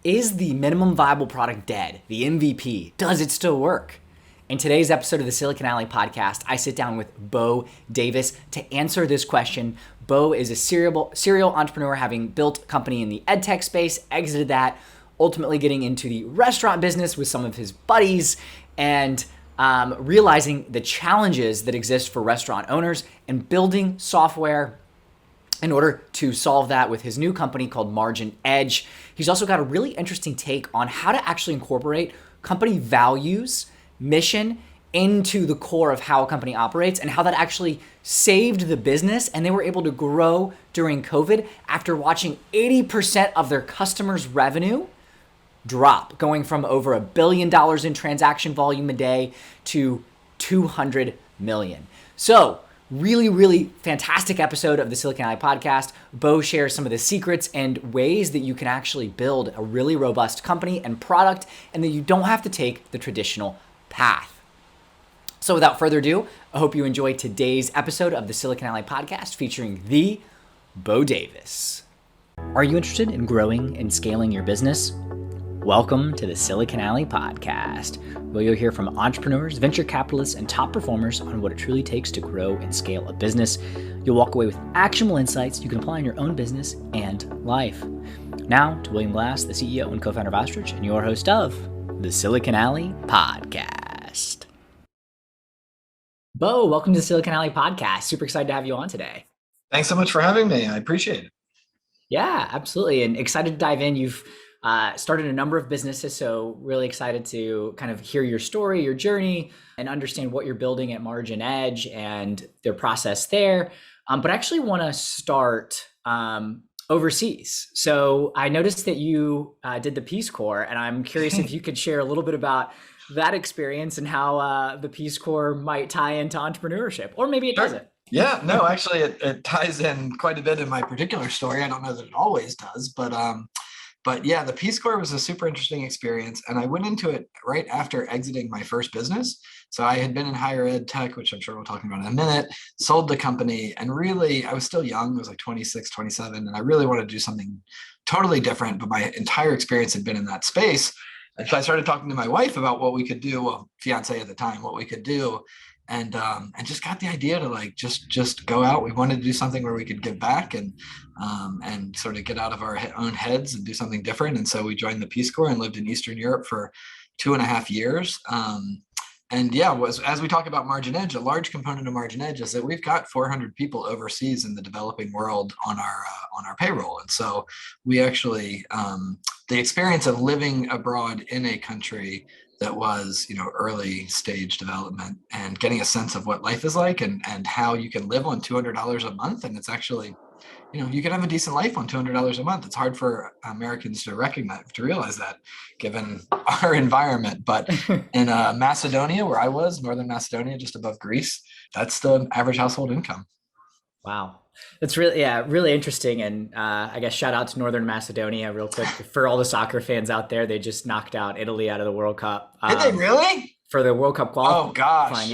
Is the minimum viable product dead? The MVP, does it still work? In today's episode of the Silicon Alley podcast, I sit down with Bo Davis to answer this question. Bo is a serial entrepreneur, having built a company in the edtech space, exited that, ultimately getting into the restaurant business with some of his buddies, and realizing the challenges that exist for restaurant owners and building software in order to solve that with his new company called MarginEdge. He's also got a really interesting take on how to actually incorporate company values, mission into the core of how a company operates and how that actually saved the business. And they were able to grow during COVID after watching 80% of their customers' revenue drop, going from over $1 billion in transaction volume a day to 200 million. So really fantastic episode of the Silicon Alley podcast. Bo shares some of the secrets and ways that you can actually build a really robust company and product, and that you don't have to take the traditional path. So without further ado, I hope you enjoy today's episode of the Silicon Alley podcast featuring the Bo Davis. Are you interested in growing and scaling your business? Welcome to the Silicon Alley podcast, where you'll hear from entrepreneurs, venture capitalists, and top performers on what it truly takes to grow and scale a business. You'll walk away with actionable insights you can apply in your own business and life. Now to William Glass, the CEO and co-founder of Ostrich, and your host of the Silicon Alley podcast. Bo, welcome to the Silicon Alley podcast. Super excited to have you on today. Thanks so much for having me. I appreciate it. Yeah, absolutely. And excited to dive in. You've started a number of businesses, so really excited to kind of hear your story, your journey, and understand what you're building at MarginEdge and their process there. But I actually want to start overseas. So I noticed that you did the Peace Corps, and I'm curious if you could share a little bit about that experience and how the Peace Corps might tie into entrepreneurship, or maybe it doesn't. Yeah, no, actually it ties in quite a bit in my particular story. I don't know that it always does, but yeah, the Peace Corps was a super interesting experience. And I went into it right after exiting my first business. So I had been in higher ed tech, which I'm sure we'll talk about in a minute, sold the company. And really, I was still young. I was like 26, 27. And I really wanted to do something totally different. But my entire experience had been in that space. And so I started talking to my wife about what we could do, well, fiance at the time, what we could do. And just got the idea to like just go out. We wanted to do something where we could give back and sort of get out of our own heads and do something different. And so we joined the Peace Corps and lived in Eastern Europe for 2.5 years. And yeah, as we talk about MarginEdge, a large component of MarginEdge is that we've got 400 people overseas in the developing world on our payroll. And so we actually the experience of living abroad in a country that was, early stage development and getting a sense of what life is like and how you can live on $200 a month. And it's actually, you can have a decent life on $200 a month. It's hard for Americans to realize that given our environment. But in Macedonia, where I was, Northern Macedonia, just above Greece, that's the average household income. Wow. That's really interesting. And I guess shout out to Northern Macedonia real quick for all the soccer fans out there. They just knocked out Italy out of the World Cup. Did they really? For the World Cup qualifying. Oh gosh.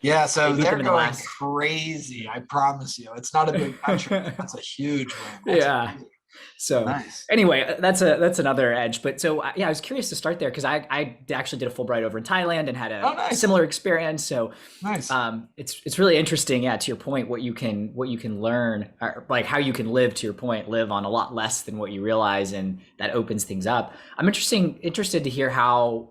Yeah. So they're going crazy. I promise you, it's not a big country. That's a huge win. Yeah. So nice. Anyway, that's another edge. But so I was curious to start there because I actually did a Fulbright over in Thailand and had a similar experience. So nice. It's really interesting. Yeah, to your point, what you can learn, or like how you can live. To your point, live on a lot less than what you realize, and that opens things up. I'm interested to hear how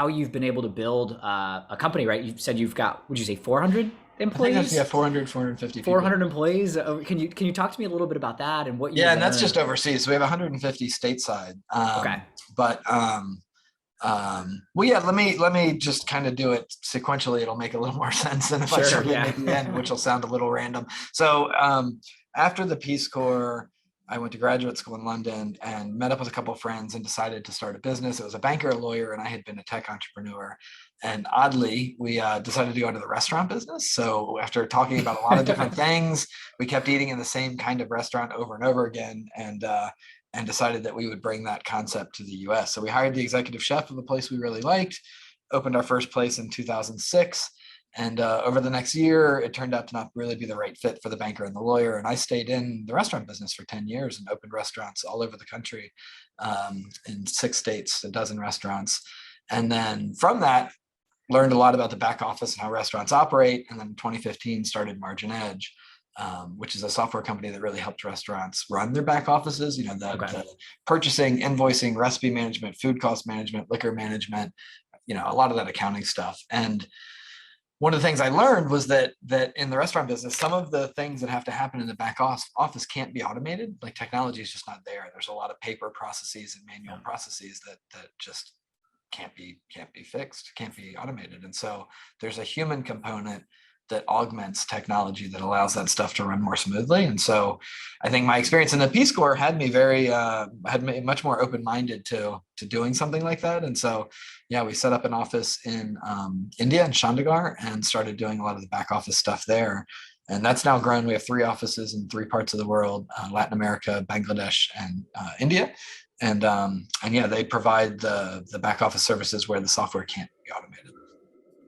you've been able to build a company. Right? You said you've got, would you say 400? Employees? I think that's 400, 450 people. 400 employees. Can you talk to me a little bit about that and what you? Yeah, and that's just overseas. So we have 150 stateside. Okay. But well, yeah. Let me just kind of do it sequentially. It'll make a little more sense than if I start at the end, which will sound a little random. So after the Peace Corps, I went to graduate school in London and met up with a couple of friends and decided to start a business. It was a banker, a lawyer, and I had been a tech entrepreneur. And oddly, we decided to go into the restaurant business. So after talking about a lot of different things, we kept eating in the same kind of restaurant over and over again, and decided that we would bring that concept to the US. So we hired the executive chef of a place we really liked, opened our first place in 2006, And over the next year, it turned out to not really be the right fit for the banker and the lawyer. And I stayed in the restaurant business for 10 years and opened restaurants all over the country, in 6 states, a dozen restaurants. And then from that, learned a lot about the back office and how restaurants operate. And then in 2015, started MarginEdge, which is a software company that really helped restaurants run their back offices, the purchasing, invoicing, recipe management, food cost management, liquor management, a lot of that accounting stuff. And one of the things I learned was that in the restaurant business, some of the things that have to happen in the back office can't be automated. Like technology is just not there. There's a lot of paper processes and manual processes that just can't be fixed, can't be automated. And so there's a human component that augments technology that allows that stuff to run more smoothly. And so I think my experience in the Peace Corps had me much more open-minded to doing something like that. And so, yeah, we set up an office in India, in Chandigarh, and started doing a lot of the back office stuff there. And that's now grown. We have 3 offices in 3 parts of the world, Latin America, Bangladesh, and India. And yeah, they provide the back office services where the software can't be automated.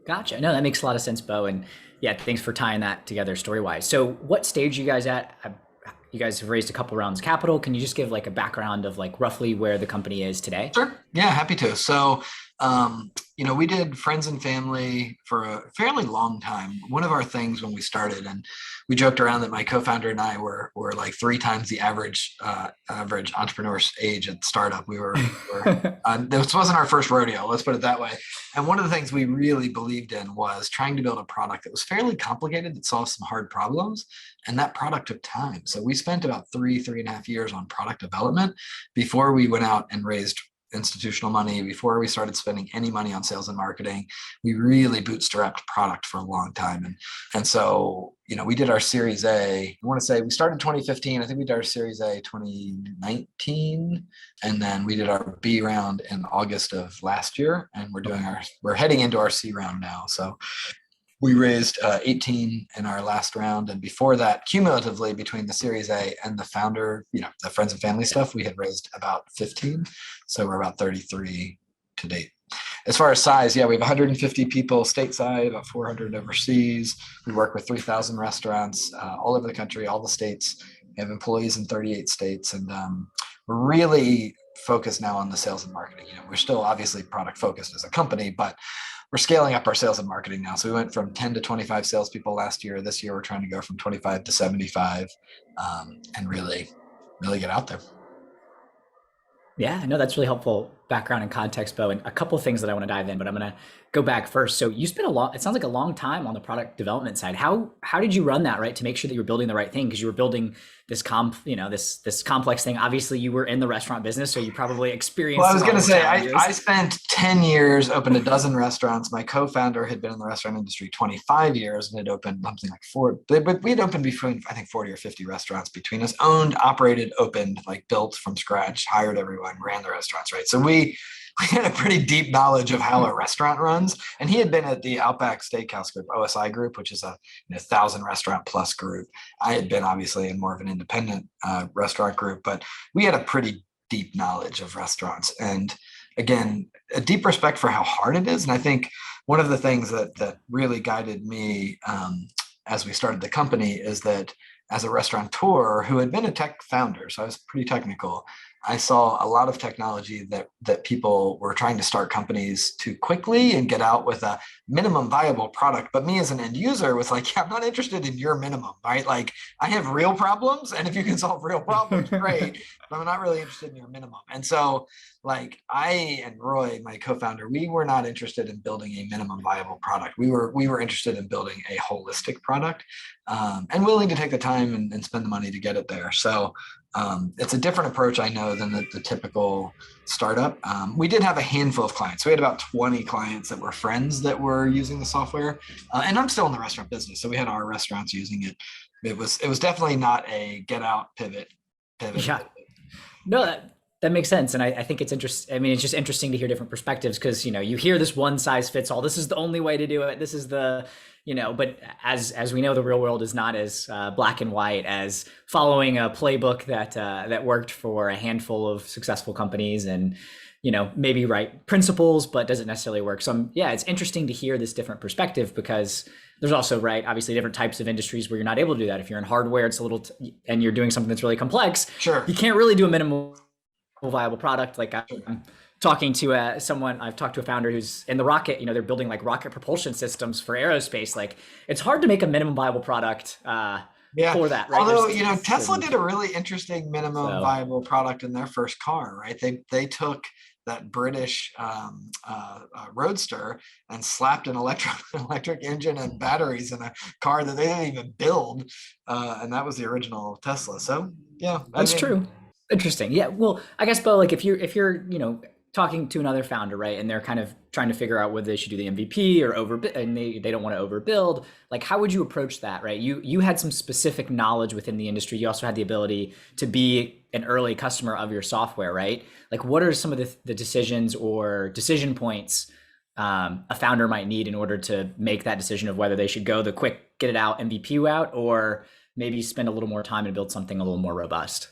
Gotcha. No, that makes a lot of sense, Bo. And yeah, thanks for tying that together story-wise. So what stage are you guys at? You guys have raised a couple rounds of capital. Can you just give like a background of like roughly where the company is today? Sure. Yeah, happy to. So, we did friends and family for a fairly long time. One of our things when we started, and we joked around that my co-founder and I were like 3 times the average entrepreneur's age at startup. This wasn't our first rodeo, let's put it that way. And one of the things we really believed in was trying to build a product that was fairly complicated, that solved some hard problems. And that product took time. So we spent about 3.5 years on product development before we went out and raised institutional money, before we started spending any money on sales and marketing. We really bootstrapped product for a long time. And so, we did our Series A, I want to say we started 2015. I think we did our Series A 2019. And then we did our B round in August of last year. And we're heading into our C round now. So we raised 18 in our last round. And before that, cumulatively between the Series A and the founder, the friends and family stuff, we had raised about 15. So we're about 33 to date. As far as size, yeah, we have 150 people stateside, about 400 overseas. We work with 3,000 restaurants all over the country, all the states. We have employees in 38 states. And we're really focused now on the sales and marketing. We're still obviously product focused as a company, but we're scaling up our sales and marketing now. So we went from 10 to 25 salespeople last year. This year, we're trying to go from 25 to 75 and really get out there. Yeah, no, that's really helpful background and context, Bo. And a couple of things that I want to dive in, but I'm going to go back first. So you spent it sounds like a long time on the product development side. How did you run that, right, to make sure that you were building the right thing? Because you were building this this complex thing. Obviously, you were in the restaurant business, so you probably experienced. Well, I was going to say, I spent 10 years, opened a dozen restaurants. My co-founder had been in the restaurant industry 25 years and had opened something like 4, but we had opened between, I think, 40 or 50 restaurants between us, owned, operated, opened, like built from scratch, hired everyone, ran the restaurants, right? So we had a pretty deep knowledge of how a restaurant runs. And he had been at the Outback Steakhouse Group, OSI Group, which is a 1,000 restaurant plus group. I had been obviously in more of an independent restaurant group, but we had a pretty deep knowledge of restaurants. And again, a deep respect for how hard it is. And I think one of the things that really guided me as we started the company is that as a restaurateur who had been a tech founder, so I was pretty technical, I saw a lot of technology that people were trying to start companies too quickly and get out with a minimum viable product. But me as an end user was like, yeah, I'm not interested in your minimum, right? Like I have real problems, and if you can solve real problems, great, but I'm not really interested in your minimum. And so like I and Roy, my co-founder, we were not interested in building a minimum viable product. We were interested in building a holistic product and willing to take the time and spend the money to get it there. So it's a different approach, I know, than the typical startup. We did have a handful of clients. We had about 20 clients that were friends that were using the software. And I'm still in the restaurant business, so we had our restaurants using it. It was definitely not a get out pivot. Yeah. No, That makes sense. And I think it's interesting. I mean, it's just interesting to hear different perspectives because, you hear this one size fits all. This is the only way to do it. This is but as we know, the real world is not as black and white as following a playbook that worked for a handful of successful companies and, maybe right principles, but doesn't necessarily work. So it's interesting to hear this different perspective because there's also, right, obviously different types of industries where you're not able to do that. If you're in hardware, it's a little, and you're doing something that's really complex, Sure. you can't really do a minimum viable product. Like I'm talking to someone, I've talked to a founder who's in the rocket, they're building like rocket propulsion systems for aerospace. Like it's hard to make a minimum viable product for that. Right? Although, Tesla did a really interesting minimum viable product in their first car, right? They took that British Roadster and slapped an electric engine and batteries in a car that they didn't even build. And that was the original Tesla. So yeah. That's true. Interesting. Yeah. Well, I guess, Bo, like if you're, talking to another founder, right, and they're kind of trying to figure out whether they should do the MVP or and they don't want to overbuild, like how would you approach that, right? You had some specific knowledge within the industry. You also had the ability to be an early customer of your software, right? Like what are some of the decisions or decision points a founder might need in order to make that decision of whether they should go the quick, get it out MVP route or maybe spend a little more time and build something a little more robust?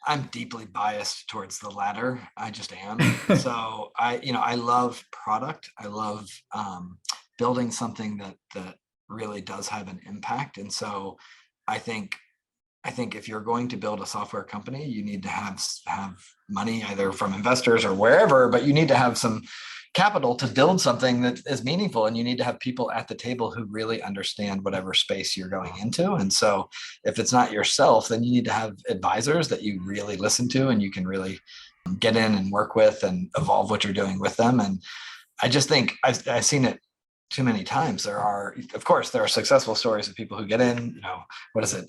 I'm deeply biased towards the latter. I just am. So I love product. I love building something that really does have an impact. And so I think if you're going to build a software company, you need to have money either from investors or wherever, but you need to have some capital to build something that is meaningful, and you need to have people at the table who really understand whatever space you're going into. And so if it's not yourself, then you need to have advisors that you really listen to and you can really get in and work with and evolve what you're doing with them. And I just think I've seen it too many times. There are successful stories of people who get in, what is it?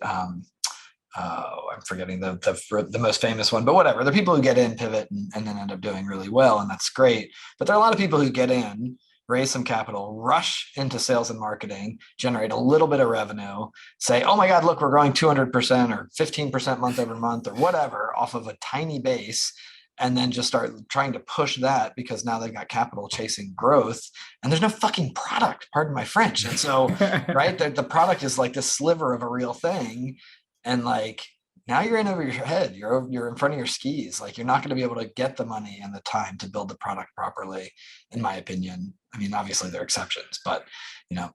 I'm forgetting the most famous one, but whatever. The people who get in, pivot, and then end up doing really well, and that's great. But there are a lot of people who get in, raise some capital, rush into sales and marketing, generate a little bit of revenue, say, oh my God, look, we're growing 200% or 15% month over month or whatever off of a tiny base, and then just start trying to push that because now they've got capital chasing growth and there's no fucking product, pardon my French. And so, right, the product is like this sliver of a real thing. And like, now you're in over your head, you're in front of your skis. Like, you're not going to be able to get the money and the time to build the product properly, in my opinion. I mean, obviously there are exceptions, but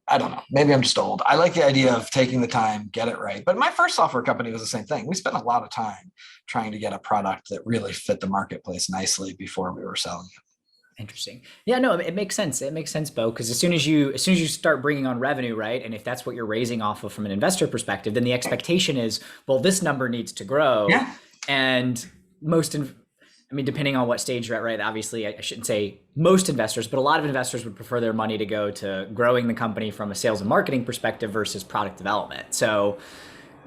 I don't know. Maybe I'm just old. I like the idea of taking the time, get it right. But my first software company was the same thing. We spent a lot of time trying to get a product that really fit the marketplace nicely before we were selling it. Interesting. Yeah, no, it makes sense. It makes sense, Bo, because as soon as you start bringing on revenue, right, and if that's what you're raising off of from an investor perspective, then the expectation is, well, this number needs to grow. Yeah. And depending on what stage you're at, right? Obviously, I shouldn't say most investors, but a lot of investors would prefer their money to go to growing the company from a sales and marketing perspective versus product development. So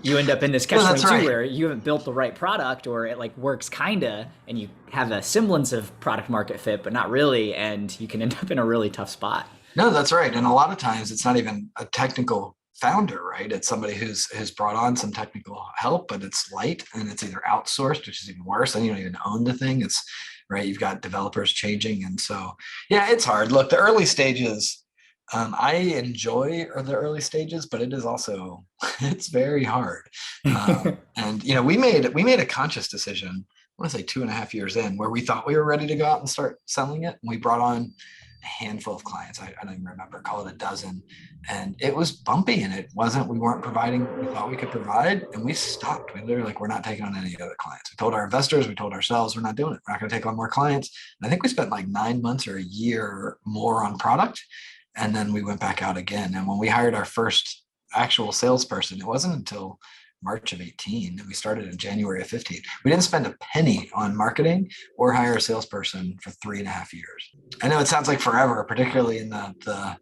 you end up in this catch-22 where you haven't built the right product, or it like works kinda, and you have a semblance of product market fit, but not really, and you can end up in a really tough spot. No, that's right. And a lot of times it's not even a technical founder, right? It's somebody who's brought on some technical help, but it's light and it's either outsourced, which is even worse, and you don't even own the thing. It's right. You've got developers changing. And so, yeah, it's hard. Look, the early stages, I enjoy the early stages, but it is also, it's very hard. And, we made a conscious decision, I want to say 2.5 years in, where we thought we were ready to go out and start selling it. And we brought on a handful of clients. I don't even remember, call it a dozen. And it was bumpy, and we weren't providing what we thought we could provide. And we stopped. We literally we're not taking on any other clients. We told our investors, we told ourselves, we're not doing it. We're not going to take on more clients. And I think we spent like 9 months or a year more on product. And then we went back out again. And when we hired our first actual salesperson, it wasn't until March of 18, and we started in January of 15. We didn't spend a penny on marketing or hire a salesperson for 3.5 years. I know it sounds like forever, particularly in the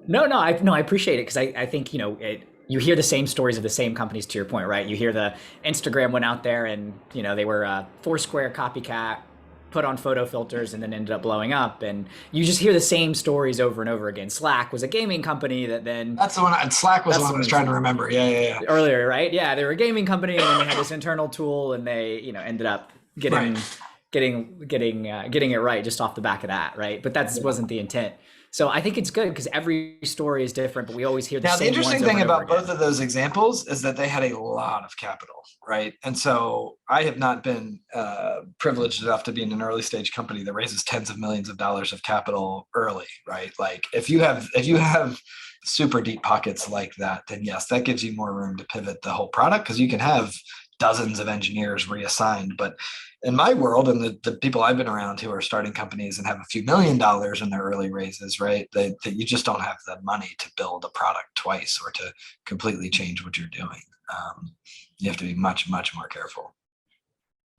No, I appreciate it, because I think, you hear the same stories of the same companies, to your point, right? You hear the Instagram went out there and, they were a Foursquare copycat, put on photo filters, and then ended up blowing up. And you just hear the same stories over and over again. Slack was a gaming company that then... That's the one, Slack was the one I was trying to remember. Yeah. Earlier, right? Yeah, they were a gaming company, and then they had this internal tool, and they, ended up getting Right. getting it right just off the back of that, right? But that Yeah. wasn't the intent. So I think it's good because every story is different, but we always hear the Now, the same interesting ones over thing and over about both again. of those examples is that they had a lot of capital, right? And so I have not been privileged enough to be in an early stage company that raises tens of millions of dollars of capital early, right? Like if you have super deep pockets like that, then yes, that gives you more room to pivot the whole product because you can have dozens of engineers reassigned. But in my world and the people I've been around who are starting companies and have a few $1 million in their early raises, right? That you just don't have the money to build a product twice or to completely change what you're doing. You have to be much, much more careful.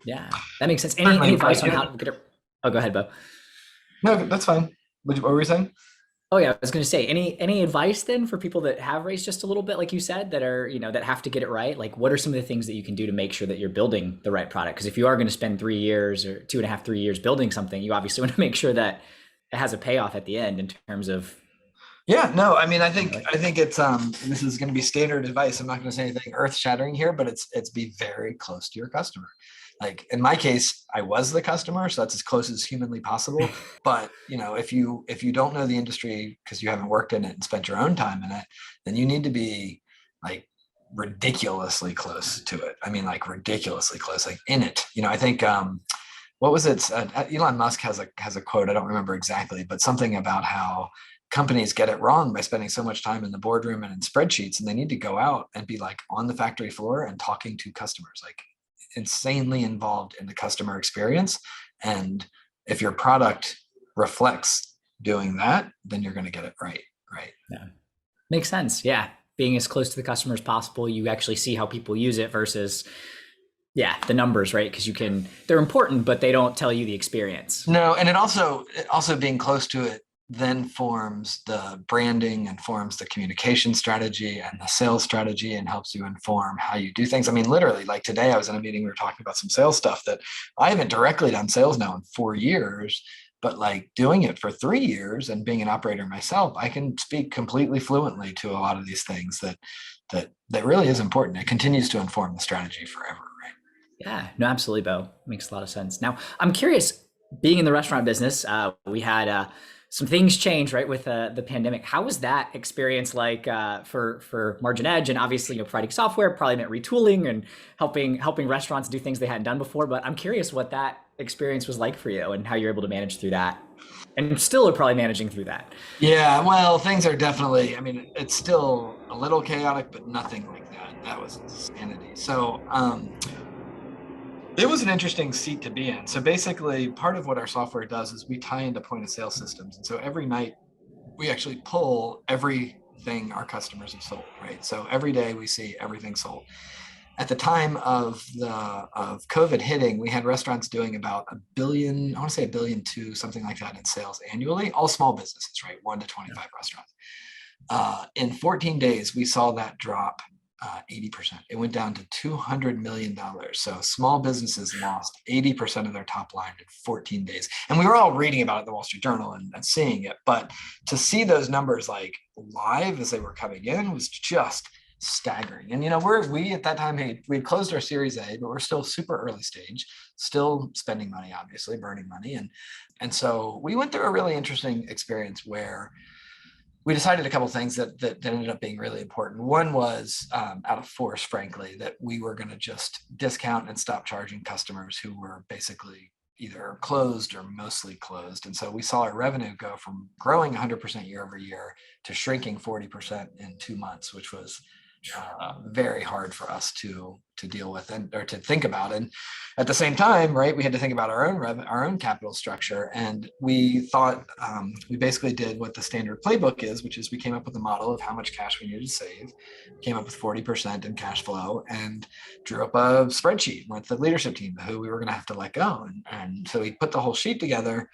Yeah, that makes sense. Any Certainly, advice on how to get it? Oh, go ahead, Bo. no, that's fine. What were we saying? Oh yeah, I was going to say any advice then for people that have raised just a little bit, like you said, that are that have to get it right. Like, what are some of the things that you can do to make sure that you're building the right product? Because if you are going to spend 3 years or 2.5, 3 years building something, you obviously want to make sure that it has a payoff at the end in terms of Yeah, no, I mean, I like think it's this is going to be standard advice. I'm not going to say anything earth shattering here, but it's be very close to your customer. Like in my case, I was the customer, so that's as close as humanly possible. But if you don't know the industry because you haven't worked in it and spent your own time in it, then you need to be like ridiculously close to it. I mean, like ridiculously close, like in it. I think what was it? Elon Musk has a quote. I don't remember exactly, but something about how companies get it wrong by spending so much time in the boardroom and in spreadsheets, and they need to go out and be like on the factory floor and talking to customers, like insanely involved in the customer experience. And if your product reflects doing that, then you're going to get it right. Right. yeah, makes sense. Yeah, being as close to the customer as possible, you actually see how people use it versus the numbers, right? Because they're important, but they don't tell you the experience. No, and it also being close to it then forms the branding and forms the communication strategy and the sales strategy and helps you inform how you do things. I mean, literally, like today I was in a meeting, we were talking about some sales stuff that I haven't directly done sales now in 4 years, but like doing it for 3 years and being an operator myself, I can speak completely fluently to a lot of these things that really is important. It continues to inform the strategy forever, right? Yeah, no, absolutely, Bo. Makes a lot of sense. Now, I'm curious, being in the restaurant business, we had some things change, right, with the pandemic. How was that experience like for MarginEdge? And obviously, providing software probably meant retooling and helping restaurants do things they hadn't done before. But I'm curious what that experience was like for you and how you're able to manage through that, and still are probably managing through that. Yeah, well, things are definitely, I mean, it's still a little chaotic, but nothing like that. That was insanity. So, it was an interesting seat to be in. So basically, part of what our software does is we tie into point of sale systems. And so every night we actually pull everything our customers have sold, right? So every day we see everything sold. At the time of COVID hitting, we had restaurants doing about a billion, I want to say a billion two, something like that in sales annually, all small businesses, right? 1 to 25 restaurants. In 14 days, we saw that drop 80%. It went down to $200 million. So small businesses lost 80% of their top line in 14 days. And we were all reading about it in the Wall Street Journal and seeing it. But to see those numbers like live as they were coming in was just staggering. And we at that time we had closed our Series A, but we're still super early stage, still spending money, obviously burning money. And so we went through a really interesting experience where we decided a couple of things that ended up being really important. One was out of force, frankly, that we were going to just discount and stop charging customers who were basically either closed or mostly closed. And so we saw our revenue go from growing 100% year over year to shrinking 40% in 2 months, which was very hard for us to deal with or to think about. And at the same time, right, we had to think about our own capital structure. And we thought we basically did what the standard playbook is, which is we came up with a model of how much cash we needed to save, came up with 40% in cash flow, and drew up a spreadsheet with the leadership team who we were going to have to let go. And so we put the whole sheet together.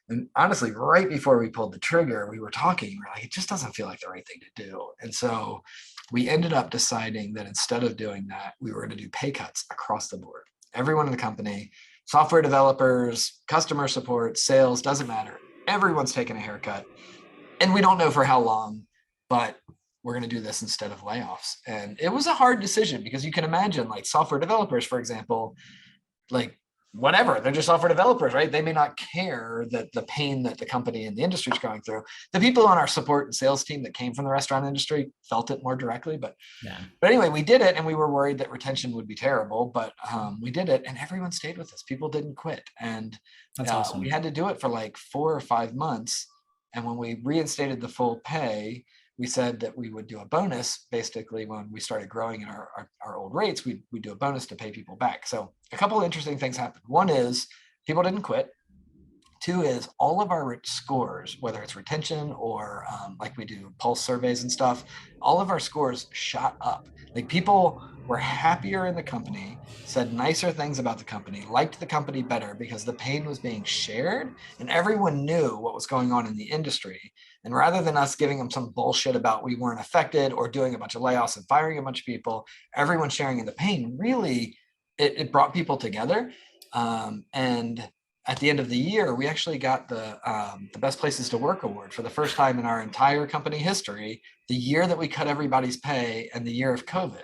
And honestly, right before we pulled the trigger, we were talking, we're like, it just doesn't feel like the right thing to do. And so we ended up deciding that instead of doing that, we were going to do pay cuts across the board. Everyone in the company, software developers, customer support, sales, doesn't matter. Everyone's taking a haircut. And we don't know for how long, but we're going to do this instead of layoffs. And it was a hard decision because you can imagine like software developers, for example, like whatever, they're just software developers, right? They may not care that the pain that the company and the industry is going through. The people on our support and sales team that came from the restaurant industry felt it more directly, but anyway, we did it, and we were worried that retention would be terrible, but we did it, and everyone stayed with us. People didn't quit, and that's awesome. We had to do it for like 4 or 5 months, and when we reinstated the full pay, we said that we would do a bonus. Basically, when we started growing in our old rates, we'd do a bonus to pay people back. So a couple of interesting things happened. One is people didn't quit. 2 is all of our scores, whether it's retention or like we do pulse surveys and stuff, all of our scores shot up. Like people were happier in the company, said nicer things about the company, liked the company better because the pain was being shared and everyone knew what was going on in the industry. And rather than us giving them some bullshit about we weren't affected or doing a bunch of layoffs and firing a bunch of people, everyone sharing in the pain, really, it brought people together. And at the end of the year, we actually got the Best Places to Work award for the first time in our entire company history, the year that we cut everybody's pay and the year of COVID.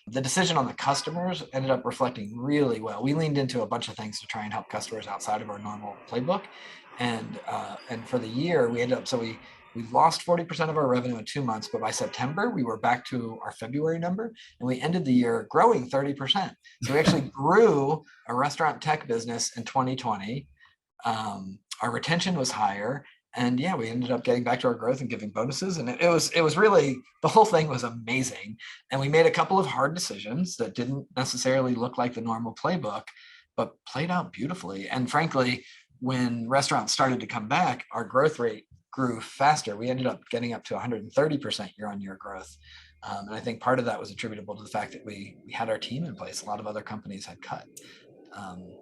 The decision on the customers ended up reflecting really well. We leaned into a bunch of things to try and help customers outside of our normal playbook. And for the year, we ended up, so we lost 40% of our revenue in 2 months, but by September, we were back to our February number, and we ended the year growing 30%. So we actually grew a restaurant tech business in 2020. Our retention was higher, and yeah, we ended up getting back to our growth and giving bonuses. And it was really, the whole thing was amazing. And we made a couple of hard decisions that didn't necessarily look like the normal playbook, but played out beautifully. And frankly, when restaurants started to come back, our growth rate grew faster. We ended up getting up to 130% year-on-year growth. And I think part of that was attributable to the fact that we had our team in place. A lot of other companies had cut.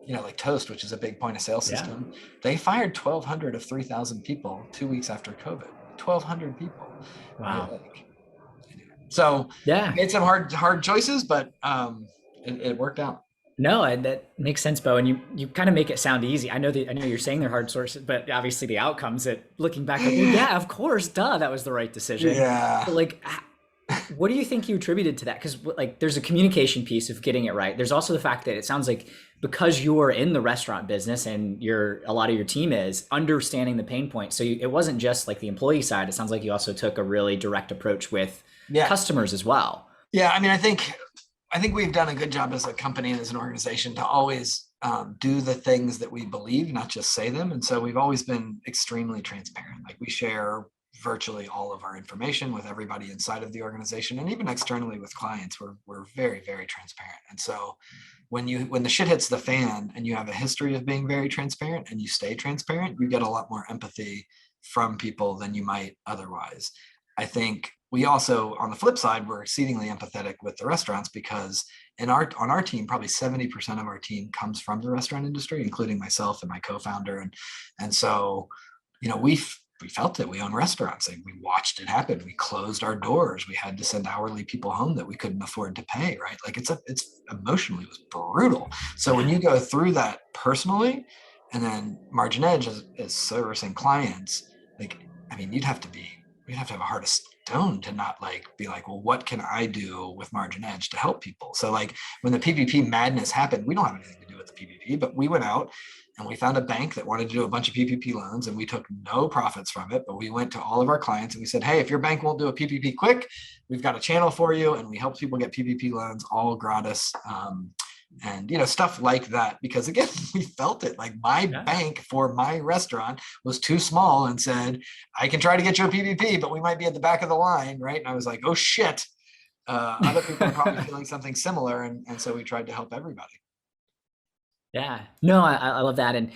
Like Toast, which is a big point of sale system, they fired 1,200 of 3,000 people 2 weeks after COVID. 1,200 people. Wow. Right? So yeah, made some hard choices, but it worked out. No, that makes sense, Bo. And you kind of make it sound easy. I know you're saying they're hard sources, but obviously the outcomes that looking back, like, well, yeah, of course, duh, that was the right decision. Yeah. But like, what do you think you attributed to that? Because like, there's a communication piece of getting it right. There's also the fact that it sounds like because you're in the restaurant business and a lot of your team is understanding the pain point. So it wasn't just like the employee side. It sounds like you also took a really direct approach with customers as well. Yeah, I mean, I think we've done a good job as a company and as an organization to always do the things that we believe, not just say them. And so we've always been extremely transparent. Like we share virtually all of our information with everybody inside of the organization, and even externally with clients, we're very, very transparent. And so when the shit hits the fan and you have a history of being very transparent and you stay transparent, you get a lot more empathy from people than you might otherwise. I think we also, on the flip side, we're exceedingly empathetic with the restaurants because on our team, probably 70% of our team comes from the restaurant industry, including myself and my co-founder. And so, we felt it. We own restaurants. Like, we watched it happen. We closed our doors. We had to send hourly people home that we couldn't afford to pay, right? Like it's emotionally, it was brutal. So when you go through that personally, and then MarginEdge is servicing clients, like, I mean, you'd have to have a heart of stone to not be like, well, what can I do with MarginEdge to help people? So like when the PPP madness happened, we don't have anything to do with the PPP, but we went out and we found a bank that wanted to do a bunch of PPP loans, and we took no profits from it, but we went to all of our clients and we said, hey, if your bank won't do a PPP quick, we've got a channel for you. And we help people get PPP loans all gratis. And stuff like that, because again, we felt it. Like my bank for my restaurant was too small and said, I can try to get you a PPP, but we might be at the back of the line, right? And I was like, oh shit, other people are probably feeling something similar, and so we tried to help everybody. Yeah, no, I love that. And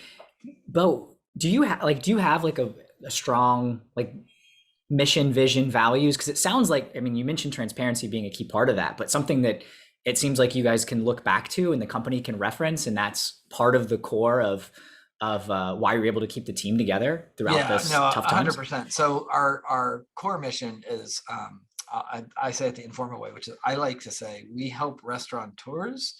Bo, do you have a strong mission, vision, values? Because it sounds like, I mean, you mentioned transparency being a key part of that, but something that it seems like you guys can look back to and the company can reference, and that's part of the core of why you're able to keep the team together throughout this tough times. 100%. So our core mission is, I say it the informal way, which is I like to say we help restaurateurs.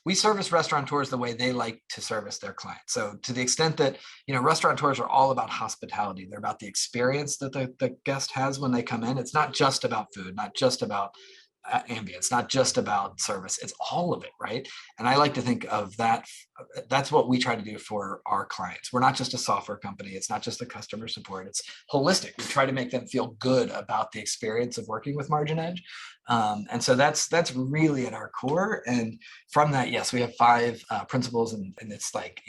We service restaurateurs the way they like to service their clients. So to the extent that, restaurateurs are all about hospitality. They're about the experience that the guest has when they come in. It's not just about food, not just about ambience, not just about service. It's all of it, right? And I like to think of that. That's what we try to do for our clients. We're not just a software company. It's not just a customer support. It's holistic. We try to make them feel good about the experience of working with MarginEdge. And so that's really at our core. And from that, yes, we have 5 principles, and it's like,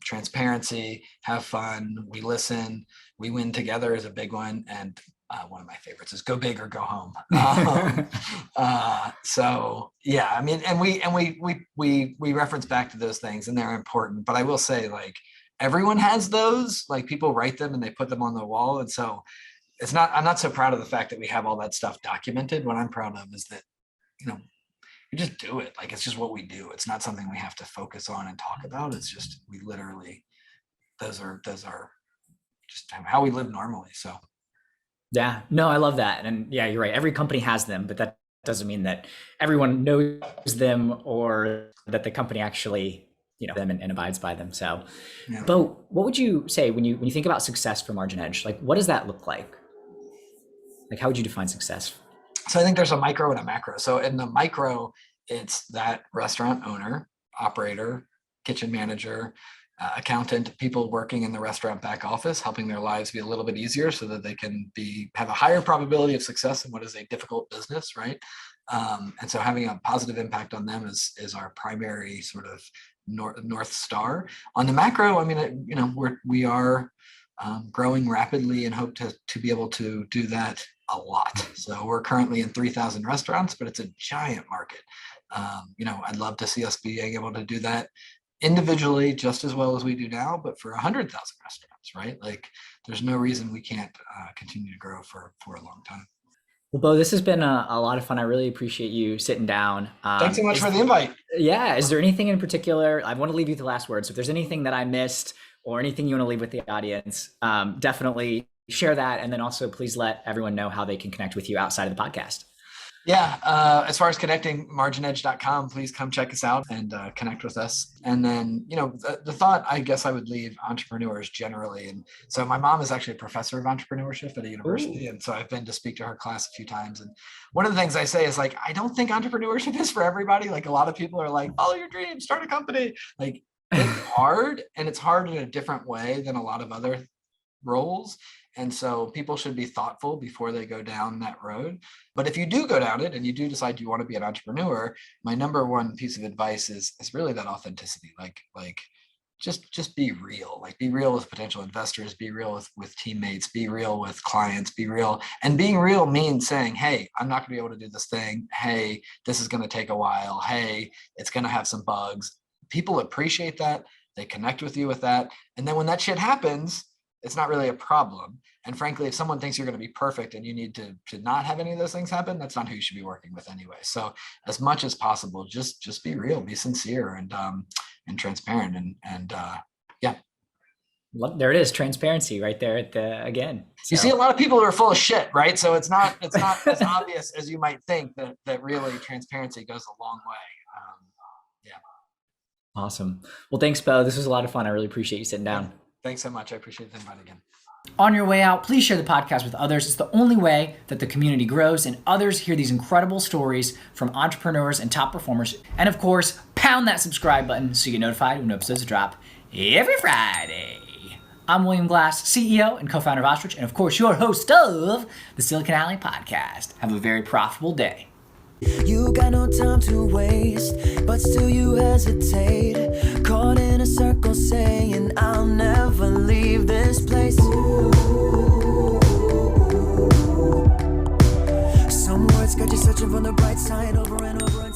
transparency, have fun, we listen, we win together is a big one. And one of my favorites is go big or go home. So yeah, I mean, and we reference back to those things, and they're important, but I will say, like, everyone has those, like, people write them and they put them on the wall. And so I'm not so proud of the fact that we have all that stuff documented. What I'm proud of is that, we just do it. Like, it's just what we do. It's not something we have to focus on and talk about. It's just, we literally, those are just how we live normally. So. Yeah, no, I love that. And yeah, you're right. Every company has them, but that doesn't mean that everyone knows them or that the company actually, them and abides by them. So, yeah. But what would you say when you think about success for MarginEdge? Like, what does that look like? Like, how would you define success? So I think there's a micro and a macro. So in the micro, it's that restaurant owner, operator, kitchen manager, accountant, people working in the restaurant back office, helping their lives be a little bit easier so that they can have a higher probability of success in what is a difficult business, right? And so having a positive impact on them is our primary sort of North Star. On the macro, I mean, we are growing rapidly and hope to be able to do that a lot. So we're currently in 3,000 restaurants, but it's a giant market. I'd love to see us being able to do that individually just as well as we do now, but for 100,000 restaurants, right? Like, there's no reason we can't continue to grow for a long time. Well, Bo, this has been a lot of fun. I really appreciate you sitting down. Thanks so much for the invite. Yeah. Is there anything in particular? I want to leave you with the last word. So if there's anything that I missed or anything you want to leave with the audience, definitely share that. And then also please let everyone know how they can connect with you outside of the podcast. Yeah. As far as connecting, marginedge.com, please come check us out and connect with us. And then, the thought I guess I would leave entrepreneurs generally. And so my mom is actually a professor of entrepreneurship at a university. Ooh. And so I've been to speak to her class a few times. And one of the things I say is, like, I don't think entrepreneurship is for everybody. Like, a lot of people are like, follow your dreams, start a company. Like, it's hard, and it's hard in a different way than a lot of other roles. And so people should be thoughtful before they go down that road. But if you do go down it and you do decide you want to be an entrepreneur, my number one piece of advice is really that authenticity. Like just be real. Like, be real with potential investors, be real with teammates, be real with clients, be real. And being real means saying, hey, I'm not gonna be able to do this thing. Hey, this is gonna take a while. Hey, it's gonna have some bugs. People appreciate that. They connect with you with that. And then when that shit happens, it's not really a problem. And frankly, if someone thinks you're going to be perfect and you need to not have any of those things happen, that's not who you should be working with anyway. So as much as possible, just be real, be sincere, and transparent. And yeah. Well, there it is, transparency right there at the again. So. You see a lot of people who are full of shit, right? So it's not as obvious as you might think that really transparency goes a long way. Yeah. Awesome. Well, thanks, Bo. This was a lot of fun. I really appreciate you sitting down. Thanks so much. I appreciate the invite again. On your way out, please share the podcast with others. It's the only way that the community grows and others hear these incredible stories from entrepreneurs and top performers. And of course, pound that subscribe button so you get notified when episodes drop every Friday. I'm William Glass, CEO and co-founder of Ostrich, and of course, your host of the Silicon Alley Podcast. Have a very profitable day. You got no time to waste, but still you hesitate. Caught in a circle saying, I'll never leave this place. Some words got you searching for the bright side over and over again.